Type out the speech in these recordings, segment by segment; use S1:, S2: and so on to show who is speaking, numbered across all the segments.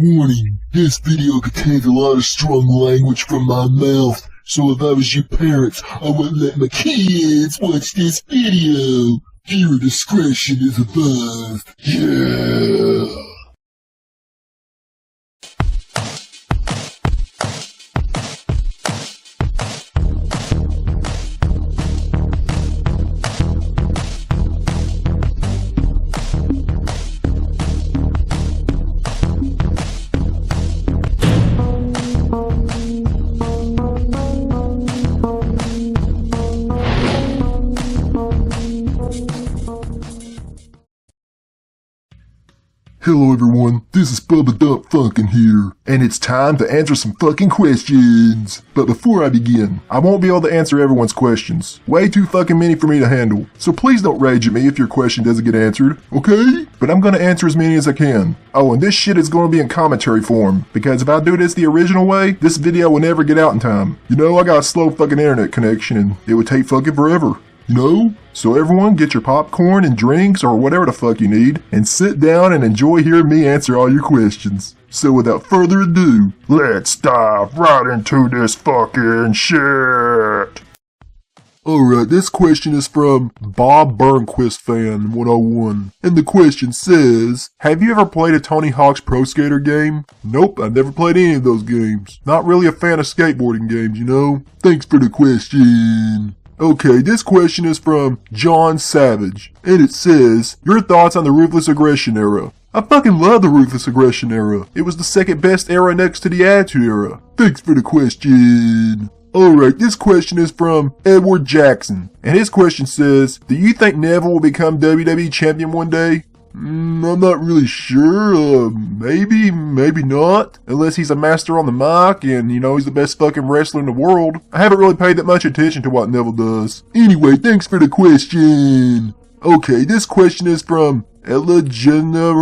S1: Warning, this video contains a lot of strong language from my mouth, so if I was your parents, I wouldn't let my kids watch this video. Viewer discretion is advised. Yeah! Hello everyone, this is Bubba Dump Funkin' here, and it's time to answer some fucking questions. But before I begin, I won't be able to answer everyone's questions. Way too fucking many for me to handle. So please don't rage at me if your question doesn't get answered, okay? But I'm gonna answer as many as I can. Oh, and this shit is gonna be in commentary form, because if I do this the original way, this video will never get out in time. You know, I got a slow fucking internet connection and it would take fucking forever. You know? So everyone get your popcorn and drinks or whatever the fuck you need and sit down and enjoy hearing me answer all your questions. So without further ado, let's dive right into this fucking shit. Alright, this question is from Bob Burnquist Fan 101. And the question says, have you ever played a Tony Hawk's Pro Skater game? Nope, I've never played any of those games. Not really a fan of skateboarding games, you know? Thanks for the question. Okay, this question is from John Savage, and it says, your thoughts on the Ruthless Aggression era? I fucking love the Ruthless Aggression era. It was the second best era next to the Attitude era. Thanks for the question. Alright, this question is from Edward Jackson, and his question says, do you think Neville will become WWE Champion one day? I'm not really sure, maybe not, unless he's a master on the mic and, you know, he's the best fucking wrestler in the world. I haven't really paid that much attention to what Neville does. Anyway, thanks for the question. Okay, this question is from Ella Jenna,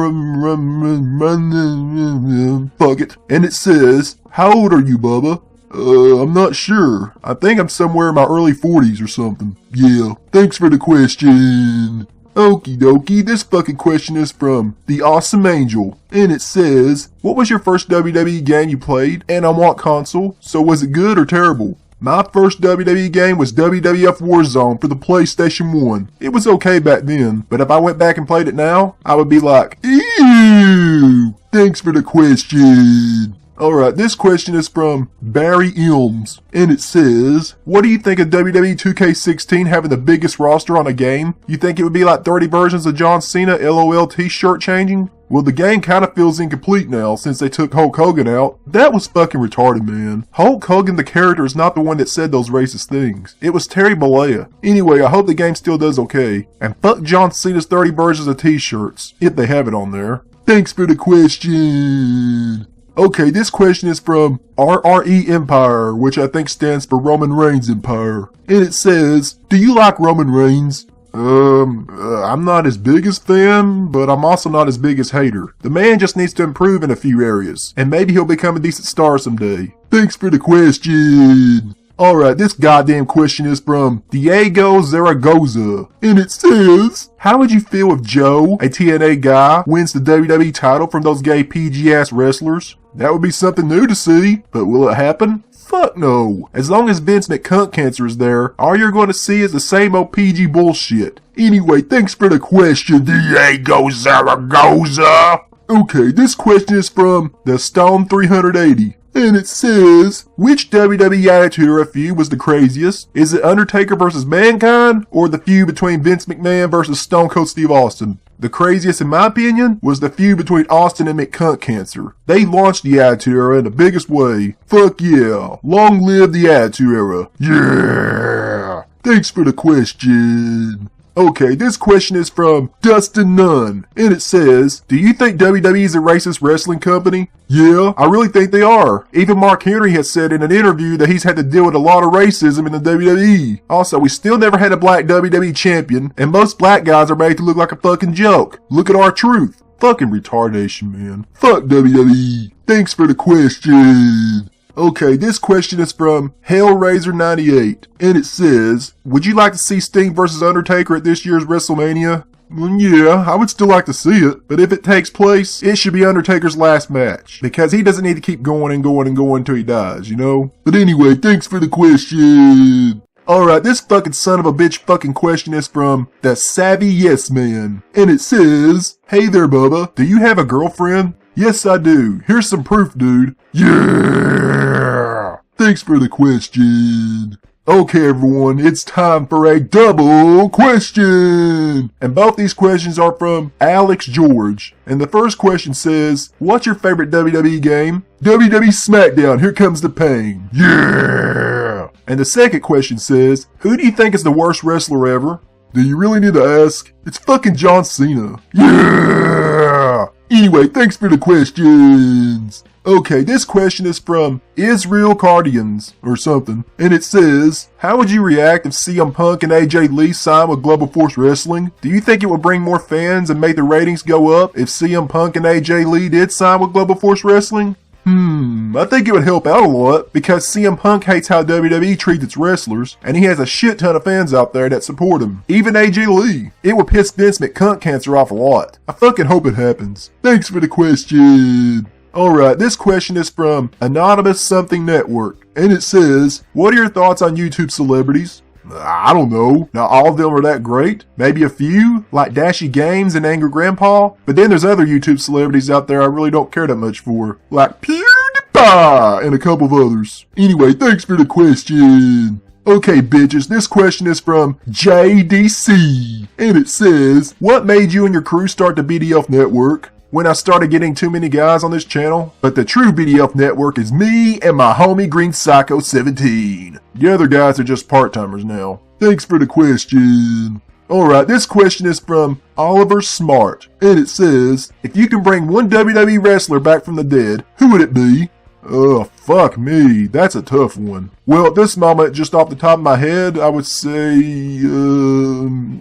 S1: fuck it, and it says, how old are you, Bubba? I'm not sure. I think I'm somewhere in my early 40s or something. Yeah, thanks for the question. Okie dokie, this fucking question is from The Awesome Angel, and it says, what was your first WWE game you played, and on what console? So was it good or terrible? My first WWE game was WWF Warzone for the PlayStation 1. It was okay back then, but if I went back and played it now, I would be like, ew! Thanks for the question. Alright, this question is from Barry Ilms, and it says, what do you think of WWE 2K16 having the biggest roster on a game? You think it would be like 30 versions of John Cena LOL t-shirt changing? Well, the game kinda feels incomplete now since they took Hulk Hogan out. That was fucking retarded, man. Hulk Hogan the character is not the one that said those racist things. It was Terry Bollea. Anyway, I hope the game still does okay. And fuck John Cena's 30 versions of t-shirts, if they have it on there. Thanks for the question. Okay, this question is from RRE Empire, which I think stands for Roman Reigns Empire. And it says, do you like Roman Reigns? I'm not his biggest fan, but I'm also not his biggest hater. The man just needs to improve in a few areas, and maybe he'll become a decent star someday. Thanks for the question. Alright, this goddamn question is from Diego Zaragoza, and it says, how would you feel if Joe, a TNA guy, wins the WWE title from those gay PG-ass wrestlers? That would be something new to see, but will it happen? Fuck no. As long as Vince McCunt Cancer is there, all you're going to see is the same old PG bullshit. Anyway, thanks for the question, Diego Zaragoza. Okay, this question is from the Stone 380. And it says, which WWE Attitude Era feud was the craziest? Is it Undertaker versus Mankind, or the feud between Vince McMahon versus Stone Cold Steve Austin? The craziest, in my opinion, was the feud between Austin and McCunt Cancer. They launched the Attitude Era in the biggest way. Fuck yeah. Long live the Attitude Era. Yeah. Thanks for the question. Okay, this question is from Dustin Nunn, and it says, do you think WWE is a racist wrestling company? Yeah, I really think they are. Even Mark Henry has said in an interview that he's had to deal with a lot of racism in the WWE. Also, we still never had a black WWE champion, and most black guys are made to look like a fucking joke. Look at R-Truth. Fucking retardation, man. Fuck WWE. Thanks for the question. Okay, this question is from Hellraiser98, and it says, would you like to see Sting vs Undertaker at this year's WrestleMania? Well, yeah, I would still like to see it, but if it takes place, it should be Undertaker's last match, because he doesn't need to keep going and going and going until he dies, you know? But anyway, thanks for the question. Alright, this fucking son of a bitch fucking question is from the Savvy Yes Man, and it says, "Hey there, Bubba, do you have a girlfriend?" "Yes, I do. Here's some proof, dude." Yeah! Thanks for the question. Okay, everyone, it's time for a double question! And both these questions are from Alex George. And the first question says, "What's your favorite WWE game?" "WWE SmackDown, here comes the pain." Yeah! And the second question says, "Who do you think is the worst wrestler ever?" "Do you really need to ask?" "It's fucking John Cena." Yeah! Anyway, thanks for the questions. Okay, this question is from Israel Cardians, or something, and it says, "How would you react if CM Punk and AJ Lee signed with Global Force Wrestling? Do you think it would bring more fans and make the ratings go up if CM Punk and AJ Lee did sign with Global Force Wrestling?" I think it would help out a lot, because CM Punk hates how WWE treats its wrestlers, and he has a shit ton of fans out there that support him. Even AJ Lee. It would piss Vince McCunt cancer off a lot. I fucking hope it happens. Thanks for the question. Alright, this question is from Anonymous Something Network, and it says, "What are your thoughts on YouTube celebrities?" I don't know. Not all of them are that great. Maybe a few, like Dashy Games and Angry Grandpa. But then there's other YouTube celebrities out there I really don't care that much for, like PewDiePie and a couple of others. Anyway, thanks for the question. Okay, bitches, this question is from JDC, and it says, "What made you and your crew start the BDF network?" "When I started getting too many guys on this channel, but the true BDF network is me and my homie Green Psycho 17. The other guys are just part-timers now." Thanks for the question. Alright, this question is from Oliver Smart, and it says, "If you can bring one WWE wrestler back from the dead, who would it be?" Fuck me, that's a tough one. Well, at this moment, just off the top of my head, I would say,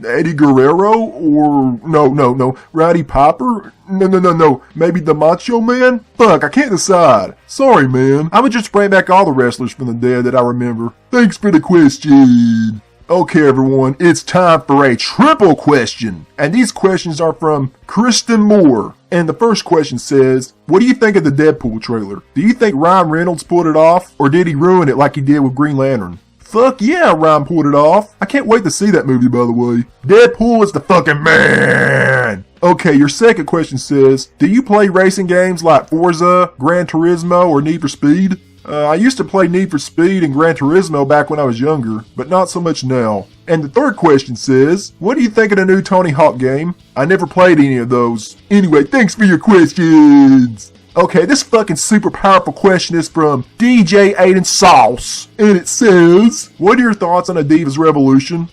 S1: Eddie Guerrero, or, no, Roddy Piper? No, maybe the Macho Man? Fuck, I can't decide. Sorry, man. I would just bring back all the wrestlers from the dead that I remember. Thanks for the question. Okay, everyone, it's time for a triple question. And these questions are from Kristen Moore. And the first question says, "What do you think of the Deadpool trailer? Do you think Ryan Reynolds pulled it off, or did he ruin it like he did with Green Lantern?" Fuck yeah, Ryan pulled it off. I can't wait to see that movie, by the way. Deadpool is the fucking man. Okay, your second question says, "Do you play racing games like Forza, Gran Turismo, or Need for Speed?" I used to play Need for Speed and Gran Turismo back when I was younger, but not so much now. And the third question says, "What do you think of the new Tony Hawk game?" I never played any of those. Anyway, thanks for your questions. Okay, this fucking super powerful question is from DJ Aiden Sauce, and it says, "What are your thoughts on a Divas Revolution?"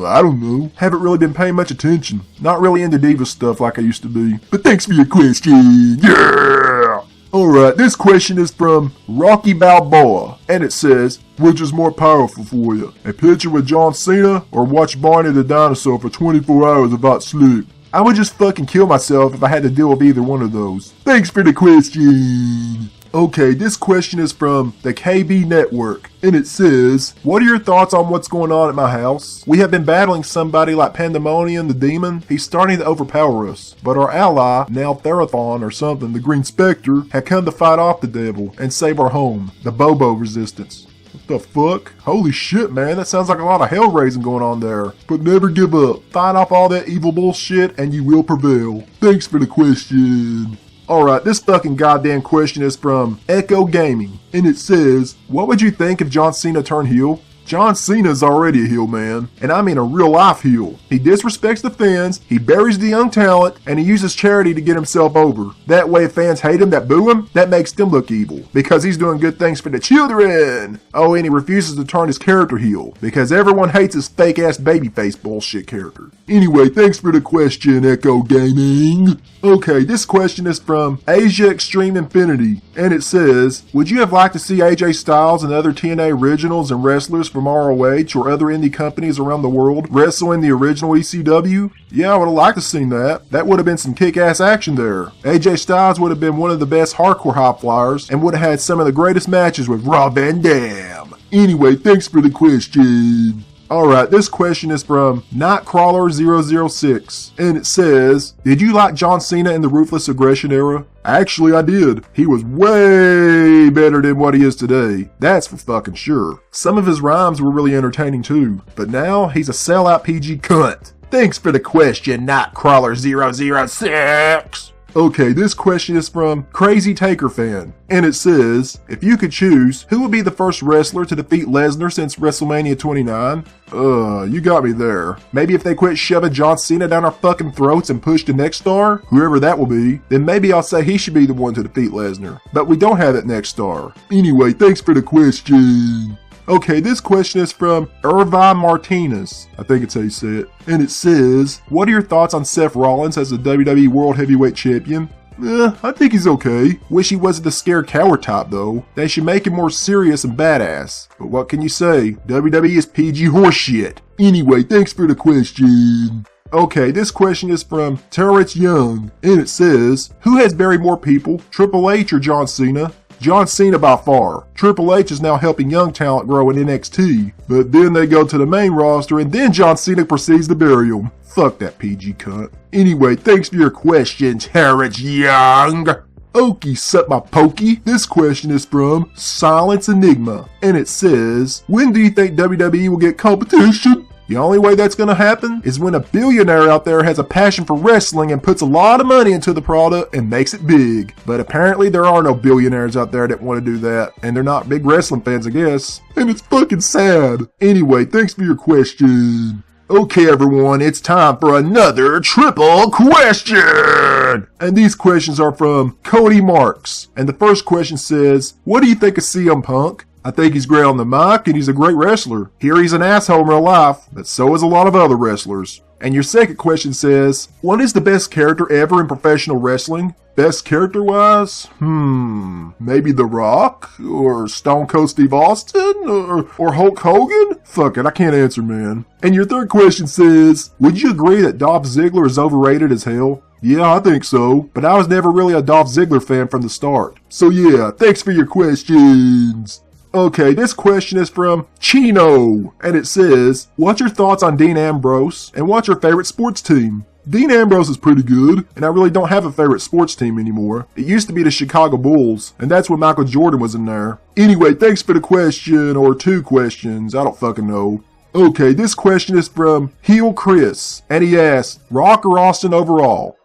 S1: I don't know. Haven't really been paying much attention. Not really into Divas stuff like I used to be. But thanks for your question. Yeah! Alright, this question is from Rocky Balboa, and it says, "Which is more powerful for you? A picture with John Cena, or watch Barney the Dinosaur for 24 hours without sleep?" I would just fucking kill myself if I had to deal with either one of those. Thanks for the question. Okay, this question is from the KB Network, and it says, "What are your thoughts on what's going on at my house? We have been battling somebody like Pandemonium the Demon. He's starting to overpower us, but our ally, now Therathon or something, the Green Spectre, had come to fight off the devil and save our home, the Bobo Resistance." What the fuck? Holy shit, man, that sounds like a lot of hell raising going on there. But never give up. Fight off all that evil bullshit and you will prevail. Thanks for the question. Alright, this fucking goddamn question is from Echo Gaming, and it says, "What would you think if John Cena turned heel?" John Cena's already a heel, man, and I mean a real life heel. He disrespects the fans, he buries the young talent, and he uses charity to get himself over. That way if fans hate him that boo him, that makes them look evil, because he's doing good things for the children. Oh, and he refuses to turn his character heel, because everyone hates his fake ass babyface bullshit character. Anyway, thanks for the question, Echo Gaming. Okay, this question is from Asia Extreme Infinity, and it says, "Would you have liked to see AJ Styles and other TNA originals and wrestlers from ROH or other indie companies around the world wrestle in the original ECW?" Yeah, I would have liked to seen that. That would have been some kick-ass action there. AJ Styles would have been one of the best hardcore high flyers and would have had some of the greatest matches with Rob Van Dam. Anyway, thanks for the question. Alright, this question is from Nightcrawler006, and it says, did you like John Cena in the Ruthless Aggression era? Actually, I did. He was way better than what he is today. That's for fucking sure. Some of his rhymes were really entertaining too, but now he's a sellout PG cunt. Thanks for the question, Nightcrawler006. Okay, this question is from Crazy Taker Fan, and it says, if you could choose, who would be the first wrestler to defeat Lesnar since WrestleMania 29? You got me there. Maybe if they quit shoving John Cena down our fucking throats and push the next star, whoever that will be, then maybe I'll say he should be the one to defeat Lesnar. But we don't have that next star. Anyway, thanks for the question. Okay, this question is from Irvine Martinez. I think it's how you say it. And it says, what are your thoughts on Seth Rollins as the WWE World Heavyweight Champion? I think he's okay. Wish he wasn't the scared coward type though. They should make him more serious and badass. But what can you say? WWE is PG horseshit. Anyway, thanks for the question. Okay, this question is from Terrence Young. And it says, who has buried more people, Triple H or John Cena? John Cena by far. Triple H is now helping young talent grow in NXT. But then they go to the main roster and then John Cena proceeds to bury him. Fuck that PG cunt. Anyway, thanks for your question, Terrence Young. Okie suck my pokey. This question is from Silence Enigma. And it says, when do you think WWE will get competition? The only way that's going to happen is when a billionaire out there has a passion for wrestling and puts a lot of money into the product and makes it big. But apparently there are no billionaires out there that want to do that. And they're not big wrestling fans, I guess. And it's fucking sad. Anyway, thanks for your question. Okay everyone, it's time for another triple question! And these questions are from Cody Marks. And the first question says, what do you think of CM Punk? I think he's great on the mic and he's a great wrestler. Here he's an asshole in real life, but so is a lot of other wrestlers. And your second question says, what is the best character ever in professional wrestling? Best character-wise? Maybe The Rock? Or Stone Cold Steve Austin? Or Hulk Hogan? Fuck it, I can't answer, man. And your third question says, would you agree that Dolph Ziggler is overrated as hell? Yeah, I think so, but I was never really a Dolph Ziggler fan from the start. So yeah, thanks for your questions. Okay, this question is from Chino, and it says, what's your thoughts on Dean Ambrose, and what's your favorite sports team? Dean Ambrose is pretty good, and I really don't have a favorite sports team anymore. It used to be the Chicago Bulls, and that's when Michael Jordan was in there. Anyway, thanks for the question, or two questions, I don't fucking know. Okay, this question is from Heel Chris, and he asks, Rock or Austin overall?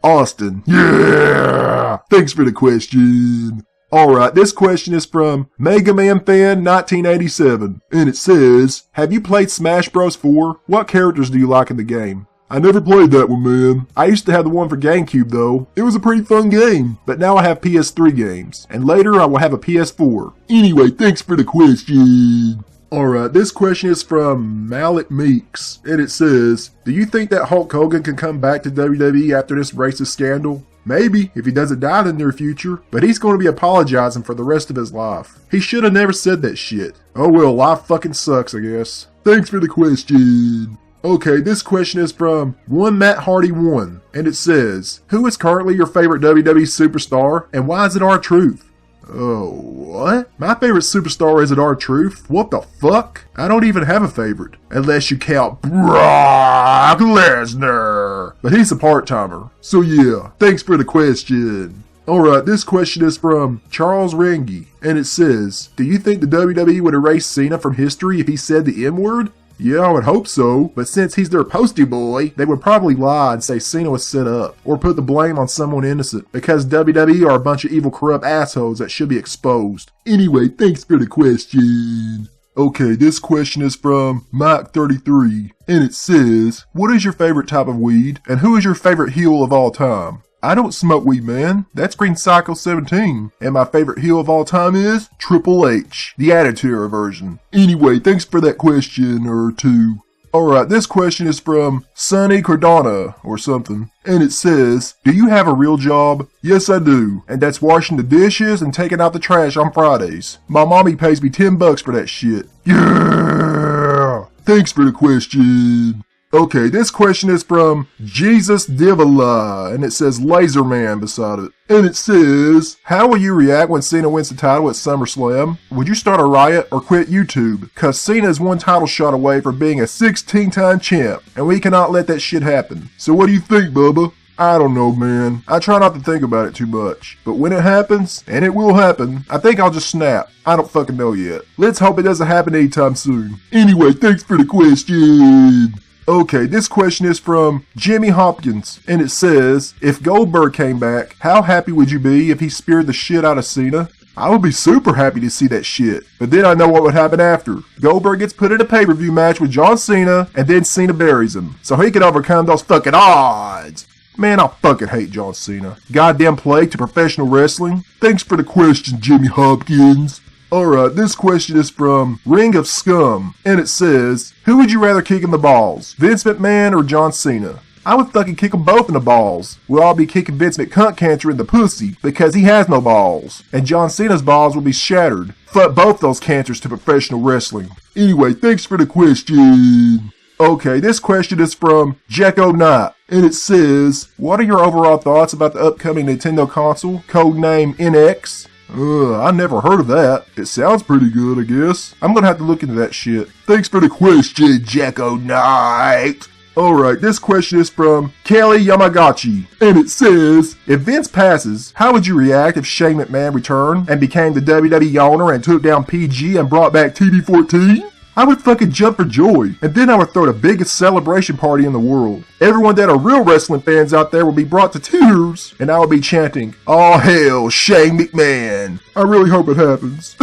S1: Austin. Yeah! Thanks for the question. Alright, this question is from Mega Man Fan 1987, and it says, have you played Smash Bros. 4? What characters do you like in the game? I never played that one, man. I used to have the one for GameCube though. It was a pretty fun game, but now I have PS3 games, and later I will have a PS4. Anyway, thanks for the question. Alright, this question is from Malik Meeks, and it says, do you think that Hulk Hogan can come back to WWE after this racist scandal? Maybe, if he doesn't die in the near future, but he's going to be apologizing for the rest of his life. He should have never said that shit. Oh well, life fucking sucks, I guess. Thanks for the question. Okay, this question is from One Matt Hardy 1, and it says, who is currently your favorite WWE superstar, and why is it R-Truth? Oh, what? My favorite superstar isn't R-Truth? What the fuck? I don't even have a favorite. Unless you count Brock Lesnar. But he's a part-timer. So yeah, thanks for the question. Alright, this question is from Charles Rengi. And it says, do you think the WWE would erase Cena from history if he said the M-word? Yeah, I would hope so, but since he's their postie boy, they would probably lie and say Cena was set up, or put the blame on someone innocent, because WWE are a bunch of evil corrupt assholes that should be exposed. Anyway, thanks for the question. Okay, this question is from Mike33, and it says, what is your favorite type of weed, and who is your favorite heel of all time? I don't smoke weed, man. That's Green Psycho 17. And my favorite heel of all time is Triple H, the Attitude Era version. Anyway, thanks for that question, or two. Alright, this question is from Sonny Cardona, or something. And it says, do you have a real job? Yes, I do. And that's washing the dishes and taking out the trash on Fridays. My mommy pays me $10 for that shit. Yeah! Thanks for the question. Okay, this question is from Jesus Divala, and it says Laser Man beside it. And it says, how will you react when Cena wins the title at SummerSlam? Would you start a riot or quit YouTube? Cause Cena is one title shot away from being a 16-time champ, and we cannot let that shit happen. So what do you think, Bubba? I don't know, man. I try not to think about it too much. But when it happens, and it will happen, I think I'll just snap. I don't fucking know yet. Let's hope it doesn't happen anytime soon. Anyway, thanks for the question. Okay, this question is from Jimmy Hopkins, and it says, if Goldberg came back, how happy would you be if he speared the shit out of Cena? I would be super happy to see that shit, but then I know what would happen after. Goldberg gets put in a pay-per-view match with John Cena, and then Cena buries him, so he can overcome those fucking odds. Man, I fucking hate John Cena. Goddamn plague to professional wrestling. Thanks for the question, Jimmy Hopkins. Alright, this question is from Ring of Scum, and it says, who would you rather kick in the balls, Vince McMahon or John Cena? I would fucking kick them both in the balls. We'll all be kicking Vince McCunt Cancer in the pussy, because he has no balls. And John Cena's balls will be shattered. Fuck both those cancers to professional wrestling. Anyway, thanks for the question. Okay, this question is from Jacko Knight, and it says, what are your overall thoughts about the upcoming Nintendo console, codename NX? I never heard of that. It sounds pretty good, I guess. I'm gonna have to look into that shit. Thanks for the question, Jacko Knight. Alright, this question is from Kelly Yamagachi, and it says, if Vince passes, how would you react if Shane McMahon returned and became the WWE owner and took down PG and brought back TV14? I would fucking jump for joy, and then I would throw the biggest celebration party in the world. Everyone that are real wrestling fans out there will be brought to tears, and I will be chanting, all hail Shane McMahon. I really hope it happens.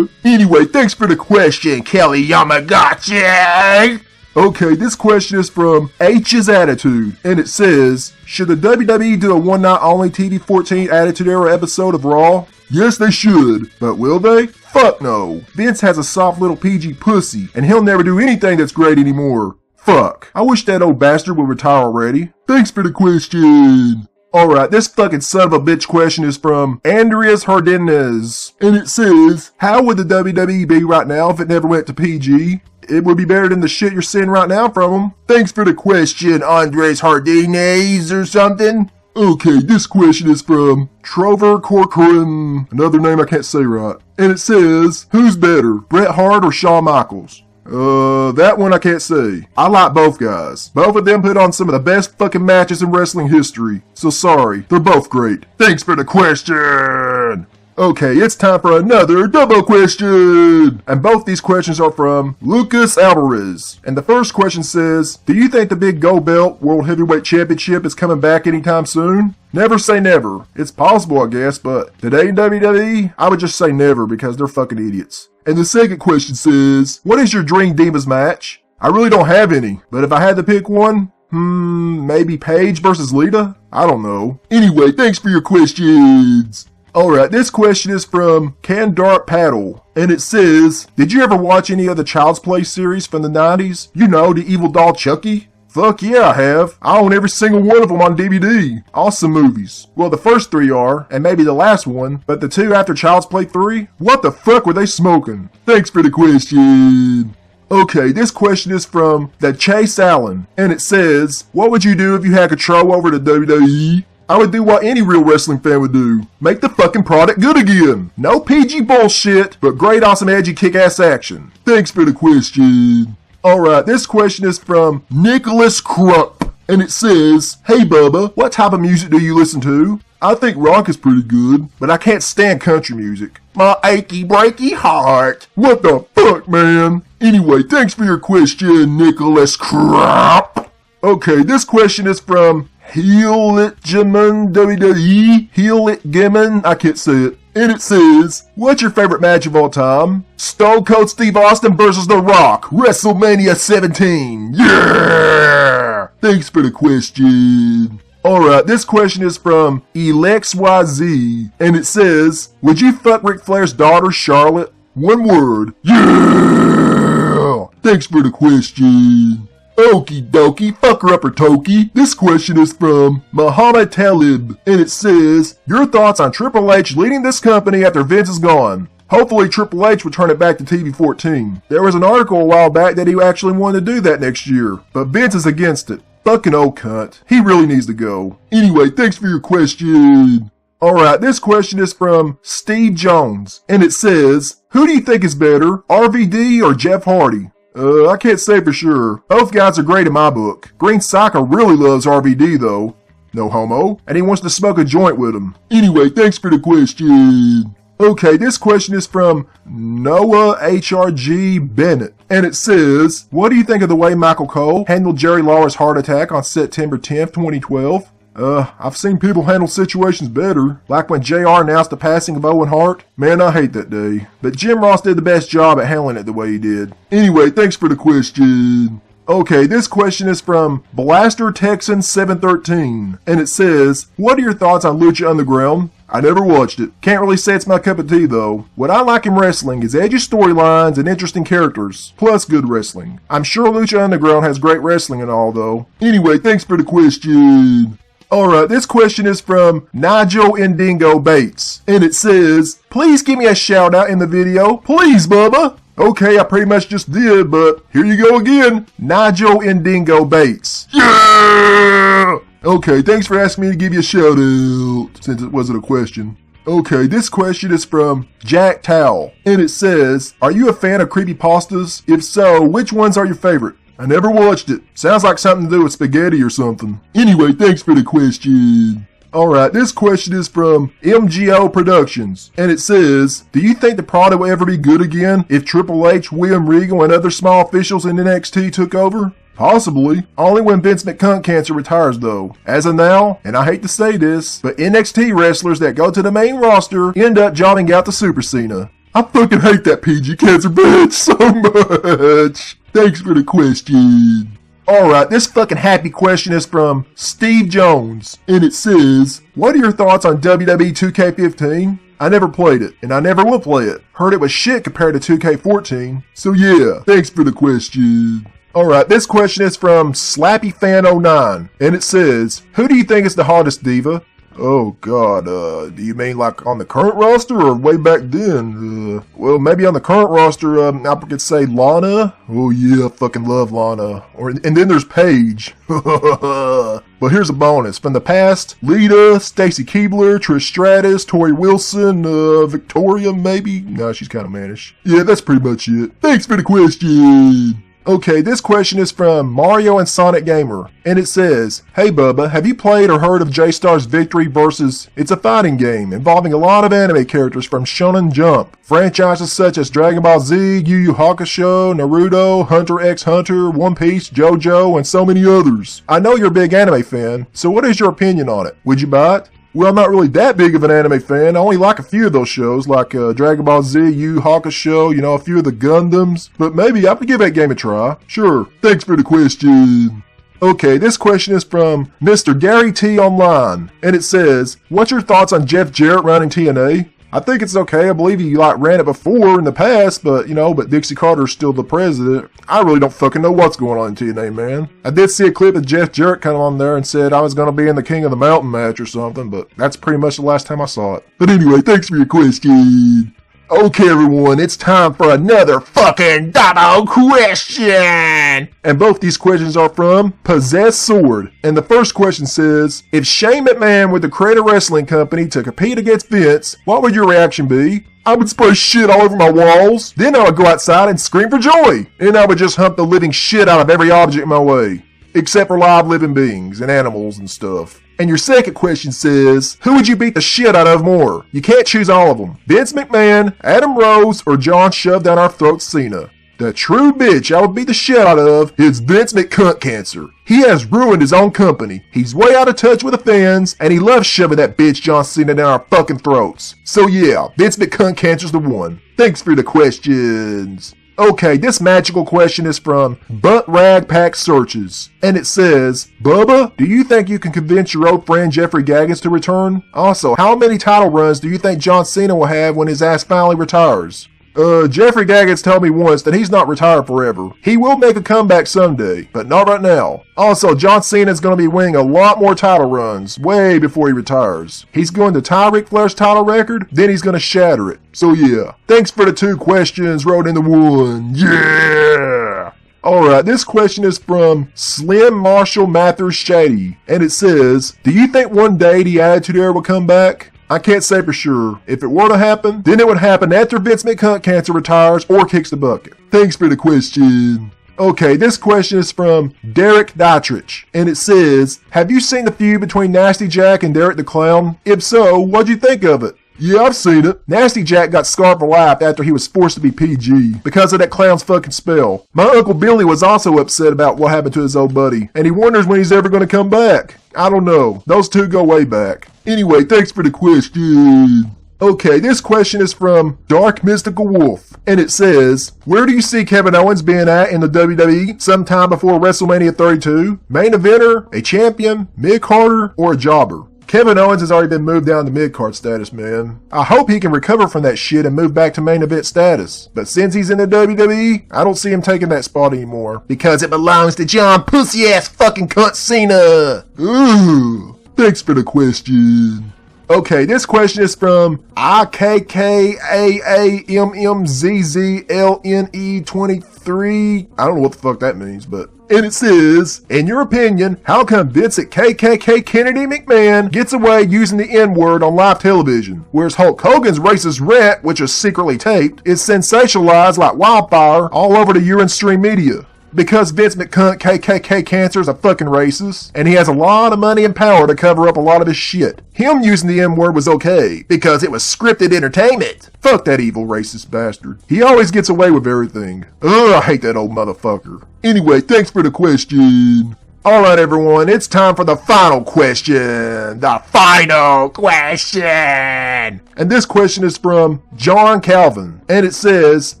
S1: Anyway, thanks for the question, Kelly Yamagachi. Okay, this question is from H's Attitude, and it says, should the WWE do a one-night-only TV14 Attitude Era episode of Raw? Yes, they should, but will they? Fuck no. Vince has a soft little PG pussy, and he'll never do anything that's great anymore. Fuck. I wish that old bastard would retire already. Thanks for the question. Alright, this fucking son of a bitch question is from Andreas Hardinez, and it says, how would the WWE be right now if it never went to PG? It would be better than the shit you're seeing right now from them. Thanks for the question, Andres Hardinez or something. Okay, this question is from Trover Corcoran, another name I can't say right. And it says, who's better, Bret Hart or Shawn Michaels? That one I can't say. I like both guys. Both of them put on some of the best fucking matches in wrestling history. So sorry, they're both great. Thanks for the question! Okay, it's time for another double question! And both these questions are from Lucas Alvarez. And the first question says, do you think the big gold belt World Heavyweight Championship is coming back anytime soon? Never say never. It's possible, I guess, but today in WWE, I would just say never because they're fucking idiots. And the second question says, what is your dream Divas match? I really don't have any, but if I had to pick one, maybe Paige versus Lita? I don't know. Anyway, thanks for your questions. Alright, this question is from Can Dart Paddle, and it says, did you ever watch any of the Child's Play series from the 90s? You know, the evil doll Chucky? Fuck yeah, I have. I own every single one of them on DVD. Awesome movies. Well, the first three are, and maybe the last one, but the two after Child's Play 3? What the fuck were they smoking? Thanks for the question. Okay, this question is from the Chase Allen, and it says, what would you do if you had control over the WWE? I would do what any real wrestling fan would do. Make the fucking product good again. No PG bullshit, but great, awesome, edgy, kick-ass action. Thanks for the question. Alright, this question is from Nicholas Crump, and it says, hey Bubba, what type of music do you listen to? I think rock is pretty good, but I can't stand country music. My achy breaky heart. What the fuck, man? Anyway, thanks for your question, Nicholas Crump. Okay, this question is from Heelitgeman WWE, Heelitgeman, I can't say it. And it says, what's your favorite match of all time? Stone Cold Steve Austin versus The Rock, WrestleMania 17. Yeah! Thanks for the question. Alright, this question is from ElexYZ, and it says, would you fuck Ric Flair's daughter, Charlotte? One word. Yeah! Thanks for the question. Okie dokie, fucker upper tokie. This question is from Muhammad Talib, and it says, your thoughts on Triple H leading this company after Vince is gone? Hopefully Triple H would turn it back to TV-14. There was an article a while back that he actually wanted to do that next year, but Vince is against it. Fucking old cunt. He really needs to go. Anyway, thanks for your question. Alright, this question is from Steve Jones, and it says, who do you think is better, RVD or Jeff Hardy? I can't say for sure. Both guys are great in my book. Green Psycho really loves RVD though. No homo. And he wants to smoke a joint with him. Anyway, thanks for the question. Okay, this question is from Noah HRG Bennett. And it says, what do you think of the way Michael Cole handled Jerry Lawler's heart attack on September 10th, 2012? I've seen people handle situations better, like when JR announced the passing of Owen Hart. Man, I hate that day. But Jim Ross did the best job at handling it the way he did. Anyway, thanks for the question. Okay, this question is from Blaster Texan 713, and it says, what are your thoughts on Lucha Underground? I never watched it. Can't really say it's my cup of tea though. What I like in wrestling is edgy storylines and interesting characters, plus good wrestling. I'm sure Lucha Underground has great wrestling and all though. Anyway, thanks for the question. Alright, this question is from Nigel Indingo Bates, and it says, please give me a shout out in the video. Please, Bubba. Okay, I pretty much just did, but here you go again. Nigel Indingo Bates. Yeah! Okay, thanks for asking me to give you a shout out, since it wasn't a question. Okay, this question is from Jack Towel, and it says, are you a fan of creepypastas? If so, which ones are your favorite? I never watched it. Sounds like something to do with spaghetti or something. Anyway, thanks for the question. Alright, this question is from MGO Productions, and it says, do you think the product will ever be good again if Triple H, William Regal, and other small officials in NXT took over? Possibly. Only when Vince McCunt Cancer retires though. As of now, and I hate to say this, but NXT wrestlers that go to the main roster end up jobbing out to Super Cena. I fucking hate that PG Cancer bitch so much. Thanks for the question. Alright, this fucking happy question is from Steve Jones, and it says, what are your thoughts on WWE 2K15? I never played it, and I never will play it. Heard it was shit compared to 2K14. So yeah, thanks for the question. Alright, this question is from SlappyFan09, and it says, who do you think is the hottest diva? Oh god, do you mean like on the current roster or way back then? Well, maybe on the current roster, I could say Lana. Oh yeah, I fucking love Lana. And then there's Paige. But here's a bonus. From the past, Lita, Stacy Keibler, Trish Stratus, Tori Wilson, Victoria maybe? Nah, she's kind of mannish. Yeah, that's pretty much it. Thanks for the question. Okay, this question is from Mario and Sonic Gamer, and it says, hey Bubba, have you played or heard of J-Star's Victory versus... It's a fighting game involving a lot of anime characters from Shonen Jump. Franchises such as Dragon Ball Z, Yu Yu Hakusho, Naruto, Hunter x Hunter, One Piece, JoJo, and so many others. I know you're a big anime fan, so what is your opinion on it? Would you buy it? Well, I'm not really that big of an anime fan. I only like a few of those shows, like Dragon Ball Z, Yu Yu Hakusho, a few of the Gundams. But maybe I could give that game a try. Sure. Thanks for the question. Okay, this question is from Mr. Gary T. Online, and it says, what's your thoughts on Jeff Jarrett running TNA? I think it's okay. I believe he ran it before in the past, but Dixie Carter's still the president. I really don't fucking know what's going on in TNA, man. I did see a clip of Jeff Jarrett kind of on there and said I was going to be in the King of the Mountain match or something, but that's pretty much the last time I saw it. But anyway, thanks for your question. Okay, everyone, it's time for another fucking double question! And both these questions are from Possessed Sword. And the first question says, if Shane McMahon were to create a wrestling company to compete against Vince, what would your reaction be? I would spray shit all over my walls. Then I would go outside and scream for joy. And I would just hump the living shit out of every object in my way. Except for live living beings and animals and stuff. And your second question says, who would you beat the shit out of more? You can't choose all of them. Vince McMahon, Adam Rose, or John Shove Down Our Throats Cena. The true bitch I would beat the shit out of is Vince McCunt Cancer. He has ruined his own company. He's way out of touch with the fans, and he loves shoving that bitch John Cena down our fucking throats. So yeah, Vince McCunt Cancer's the one. Thanks for the questions. Okay, this magical question is from Butt Rag Pack Searches, and it says, Bubba, do you think you can convince your old friend Jeffrey Gaggins to return? Also, how many title runs do you think John Cena will have when his ass finally retires? Jeffrey Gaggett's told me once that he's not retired forever. He will make a comeback someday, but not right now. Also, John Cena's going to be winning a lot more title runs way before he retires. He's going to tie Ric Flair's title record, then he's going to shatter it. So yeah, thanks for the 2 questions rolled into 1. Yeah! Alright, this question is from Slim Marshall Mathers Shady, and it says, do you think one day the Attitude Era will come back? I can't say for sure. If it were to happen, then it would happen after Vince McMahon cancer retires or kicks the bucket. Thanks for the question. Okay, this question is from Derek Dietrich, and it says, have you seen the feud between Nasty Jack and Derek the Clown? If so, what'd you think of it? Yeah, I've seen it. Nasty Jack got scarred for life after he was forced to be PG because of that clown's fucking spell. My Uncle Billy was also upset about what happened to his old buddy, and he wonders when he's ever going to come back. I don't know. Those two go way back. Anyway, thanks for the question. Okay, this question is from Dark Mystical Wolf, and it says, where do you see Kevin Owens being at in the WWE sometime before WrestleMania 32? Main eventer, a champion, mid-carder, or a jobber? Kevin Owens has already been moved down to mid-card status, man. I hope he can recover from that shit and move back to main event status. But since he's in the WWE, I don't see him taking that spot anymore. Because it belongs to John Pussy-ass fucking cunt Cena. Ooh, thanks for the question. Okay, this question is from IKKAAMMZZLNE23. I don't know what the fuck that means, but... And it says, in your opinion, how come Vincent KKK Kennedy McMahon gets away using the N-word on live television, whereas Hulk Hogan's racist rant, which is secretly taped, is sensationalized like wildfire all over the urine stream media? Because Vince McCunt KKK cancer is a fucking racist, and he has a lot of money and power to cover up a lot of his shit. Him using the N-word was okay, because it was scripted entertainment. Fuck that evil racist bastard. He always gets away with everything. Ugh, I hate that old motherfucker. Anyway, thanks for the question. Alright everyone, it's time for the final question. The final question! And this question is from John Calvin. And it says,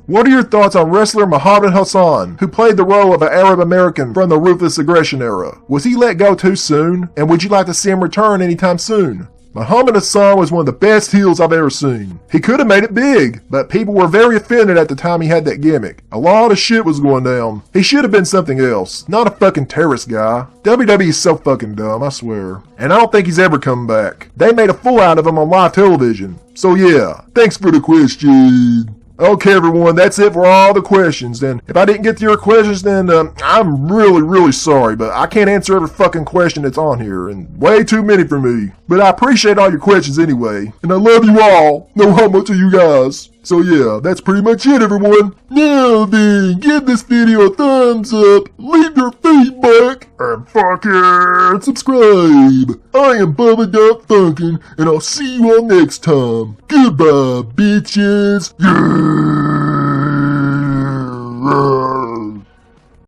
S1: what are your thoughts on wrestler Muhammad Hassan, who played the role of an Arab American from the Ruthless Aggression era? Was he let go too soon? And would you like to see him return anytime soon? Muhammad Hassan was one of the best heels I've ever seen. He could have made it big, but people were very offended at the time he had that gimmick. A lot of shit was going down. He should have been something else, not a fucking terrorist guy. WWE is so fucking dumb, I swear. And I don't think he's ever coming back. They made a fool out of him on live television. So yeah, thanks for the question. Okay everyone, that's it for all the questions. And if I didn't get to your questions, then I'm really sorry, but I can't answer every fucking question that's on here, and way too many for me. But I appreciate all your questions anyway, and I love you all. No homo to you guys. So yeah, that's pretty much it everyone. Now then, give this video a thumbs up, leave your feedback, and fucking subscribe. I am Bubba.Funkin', and I'll see you all next time. Goodbye, bitches. Yeah.